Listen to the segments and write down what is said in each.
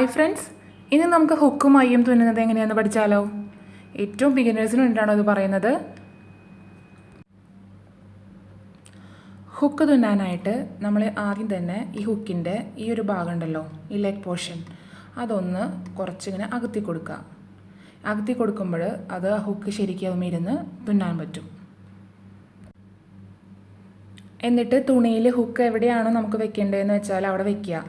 Hi friends, ഇനി നമുക്ക് ഹുക്കും മയ്യും തുന്നുന്നത് എങ്ങനെയാണെന്ന് പഠിച്ചാലോ. ഏറ്റവും ബിഗിനേഴ്സിന് വേണ്ടിയിട്ടാണോ ഇത് പറയുന്നത്. ഹുക്ക് തുന്നാനായിട്ട് നമ്മൾ ആദ്യം തന്നെ ഈ ഹുക്കിൻ്റെ ഈ ഒരു ഭാഗം ഉണ്ടല്ലോ, ഈ ലെഗ് പോർഷൻ, അതൊന്ന് കുറച്ചിങ്ങനെ അകത്തി കൊടുക്കുക. അകത്തി കൊടുക്കുമ്പോൾ അത് ആ ഹുക്ക് ശരിക്കും ഇരുന്ന് തുന്നാൻ പറ്റും. എന്നിട്ട് തുണിയിൽ ഹുക്ക് എവിടെയാണോ നമുക്ക് വെക്കേണ്ടതെന്ന് വെച്ചാൽ അവിടെ വെക്കുക.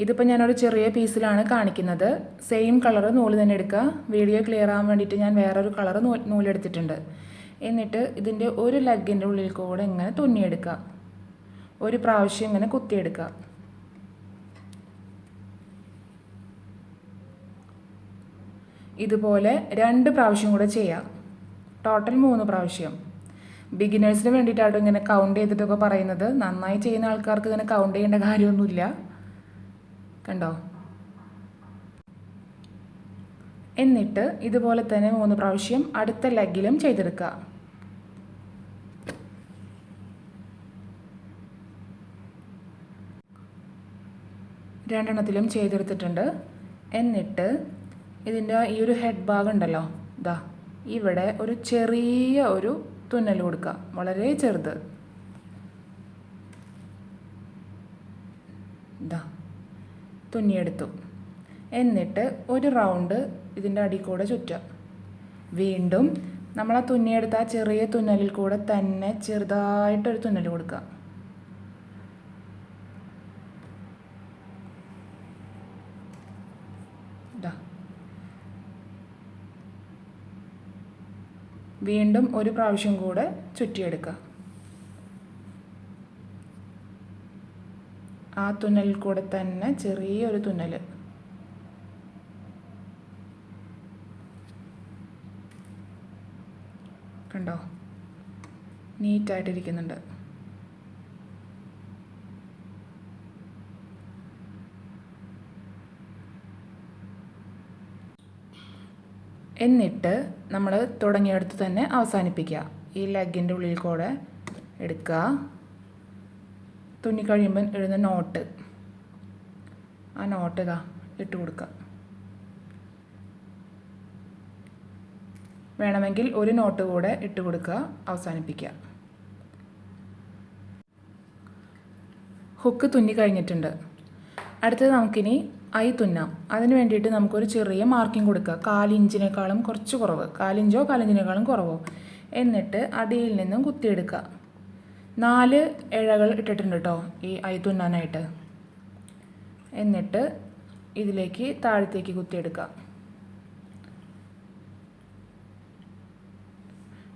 ഇതിപ്പോൾ ഞാനൊരു ചെറിയ പീസിലാണ് കാണിക്കുന്നത്. സെയിം കളർ നൂല് തന്നെ എടുക്കുക. വീഡിയോ ക്ലിയർ ആകാൻ വേണ്ടിയിട്ട് ഞാൻ വേറൊരു കളർ നൂലെടുത്തിട്ടുണ്ട്. എന്നിട്ട് ഇതിൻ്റെ ഒരു ലെഗിൻ്റെ ഉള്ളിൽ കൂടെ ഇങ്ങനെ തുന്നിയെടുക്കുക. ഒരു പ്രാവശ്യം ഇങ്ങനെ കുത്തിയെടുക്കുക. ഇതുപോലെ 2 പ്രാവശ്യം കൂടെ ചെയ്യാം. ടോട്ടൽ 3 പ്രാവശ്യം. ബിഗിനേഴ്സിന് വേണ്ടിയിട്ടാണ് ഇങ്ങനെ കൗണ്ട് ചെയ്തിട്ടൊക്കെ പറയുന്നത്. നന്നായി ചെയ്യുന്ന ആൾക്കാർക്ക് ഇങ്ങനെ കൗണ്ട് ചെയ്യേണ്ട കാര്യമൊന്നുമില്ല. കണ്ടോ? എന്നിട്ട് ഇതുപോലെ തന്നെ 3 പ്രാവശ്യം അടുത്ത ലെഗിലും ചെയ്തെടുക്കുക. രണ്ടെണ്ണത്തിലും ചെയ്തെടുത്തിട്ടുണ്ട്. എന്നിട്ട് ഇതിൻ്റെ ഈ ഒരു ഹെഡ് ഭാഗം ഉണ്ടല്ലോ, ഇതാ ഇവിടെ ഒരു ചെറിയ ഒരു തുന്നൽ കൊടുക്കുക. വളരെ ചെറുത്. ഇതാ തുന്നിയെടുത്തു. എന്നിട്ട് ഒരു റൗണ്ട് ഇതിൻ്റെ അടിയിൽ കൂടെ ചുറ്റുക. വീണ്ടും നമ്മൾ ആ തുന്നിയെടുത്ത ആ ചെറിയ തുന്നലിൽ കൂടെ തന്നെ ചെറുതായിട്ടൊരു തുന്നൽ കൊടുക്കുക. വീണ്ടും ഒരു പ്രാവശ്യം കൂടെ ചുറ്റിയെടുക്കുക. ആ തുന്നലിൽ കൂടെ തന്നെ ചെറിയൊരു തുന്നൽ. കണ്ടോ? നീറ്റായിട്ടിരിക്കുന്നുണ്ട്. എന്നിട്ട് നമ്മൾ തുടങ്ങിയെടുത്ത് തന്നെ അവസാനിപ്പിക്കുക. ഈ ലെഗിൻ്റെ ഉള്ളിൽ കൂടെ എടുക്കുക. തുന്നി കഴിയുമ്പം എഴുതുന്ന നോട്ട്, ആ നോട്ട് ഇതാ ഇട്ട് കൊടുക്കുക. വേണമെങ്കിൽ ഒരു നോട്ട് കൂടെ ഇട്ട് കൊടുക്കുക. അവസാനിപ്പിക്കുക. ഹുക്ക് തുന്നി കഴിഞ്ഞിട്ടുണ്ട്. അടുത്തത് നമുക്കിനി ഐ തുന്നാം. അതിന് വേണ്ടിയിട്ട് നമുക്കൊരു ചെറിയ മാർക്കിംഗ് കൊടുക്കുക. 1/4 ഇഞ്ചിനേക്കാളും കുറച്ച് കുറവ്, 1/4 ഇഞ്ചോ 1/4 ഇഞ്ചിനേക്കാളും കുറവോ. എന്നിട്ട് അടിയിൽ നിന്നും കുത്തിയെടുക്കുക. 4 ഇഴകൾ ഇട്ടിട്ടുണ്ട് കേട്ടോ ഈ ഐ തുന്നാനായിട്ട്. എന്നിട്ട് ഇതിലേക്ക് താഴത്തേക്ക് കുത്തിയെടുക്കുക.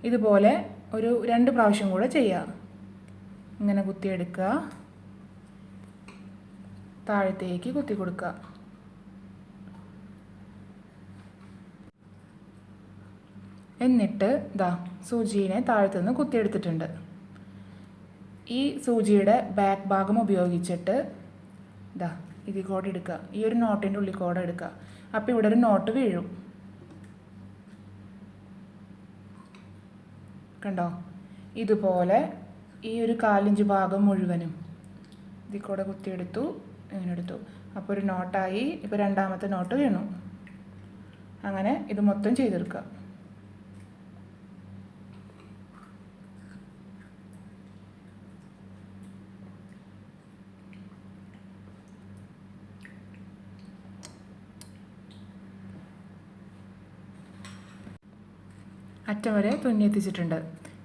ഇതുപോലെ ഒരു 2 പ്രാവശ്യം കൂടെ ചെയ്യുക. ഇങ്ങനെ കുത്തിയെടുക്കുക, താഴത്തേക്ക് കുത്തി കൊടുക്കുക. എന്നിട്ട് ദാ സൂചിയെ താഴത്തുനിന്ന് കുത്തിയെടുത്തിട്ടുണ്ട്. ഈ സൂചിയുടെ ബാക്ക് ഭാഗം ഉപയോഗിച്ചിട്ട് ഇതാ ഇതിൽ കൂടെ എടുക്കുക. ഈ ഒരു നോട്ടിൻ്റെ ഉള്ളിൽ കൂടെ എടുക്കുക. അപ്പോൾ ഇവിടെ ഒരു നോട്ട് വീഴും. കണ്ടോ? ഇതുപോലെ ഈ ഒരു 1/4 ഇഞ്ച് ഭാഗം മുഴുവനും ഇതിൽ കൂടെ കുത്തിയെടുത്തു. ഇങ്ങനെ എടുത്തു. അപ്പോൾ ഒരു നോട്ടായി. ഇപ്പോൾ രണ്ടാമത്തെ നോട്ട് വീണു. അങ്ങനെ ഇത് മൊത്തം ചെയ്തെടുക്കുക. അറ്റം വരെ തുന്നി എത്തിച്ചിട്ടുണ്ട്.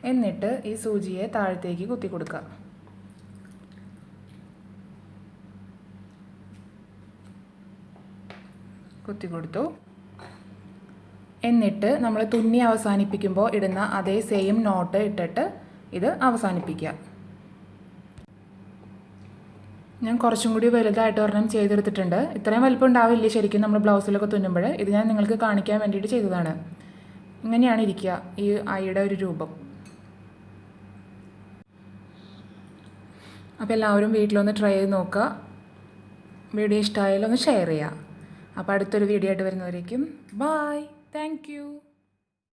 എന്നിട്ട് ഈ സൂചിയെ താഴത്തേക്ക് കുത്തി കൊടുക്കുക. കുത്തി കൊടുത്തു. എന്നിട്ട് നമ്മൾ തുന്നി അവസാനിപ്പിക്കുമ്പോൾ ഇടുന്ന അതേ സെയിം നോട്ട് ഇട്ടിട്ട് ഇത് അവസാനിപ്പിക്കുക. ഞാൻ കുറച്ചും കൂടി വലുതായിട്ട് ഒരെണ്ണം ചെയ്തെടുത്തിട്ടുണ്ട്. ഇത്രയും വലിപ്പം ഉണ്ടാവില്ല ശരിക്കും നമ്മൾ ബ്ലൗസിലൊക്കെ തുന്നുമ്പോൾ. ഇത് ഞാൻ നിങ്ങൾക്ക് കാണിക്കാൻ വേണ്ടിയിട്ട് ചെയ്തതാണ്. ഇങ്ങനെയാണ് ഇരിക്കുക ഈ ഐയുടെ ഒരു രൂപം. അപ്പോൾ എല്ലാവരും വീട്ടിലൊന്ന് ട്രൈ ചെയ്ത് നോക്കുക. വീഡിയോ ഇഷ്ടമായാലും ഒന്ന് ഷെയർ ചെയ്യുക. അപ്പോൾ അടുത്തൊരു വീഡിയോ ആയിട്ട് വരുന്നവരേക്കും ബൈ. Thank you.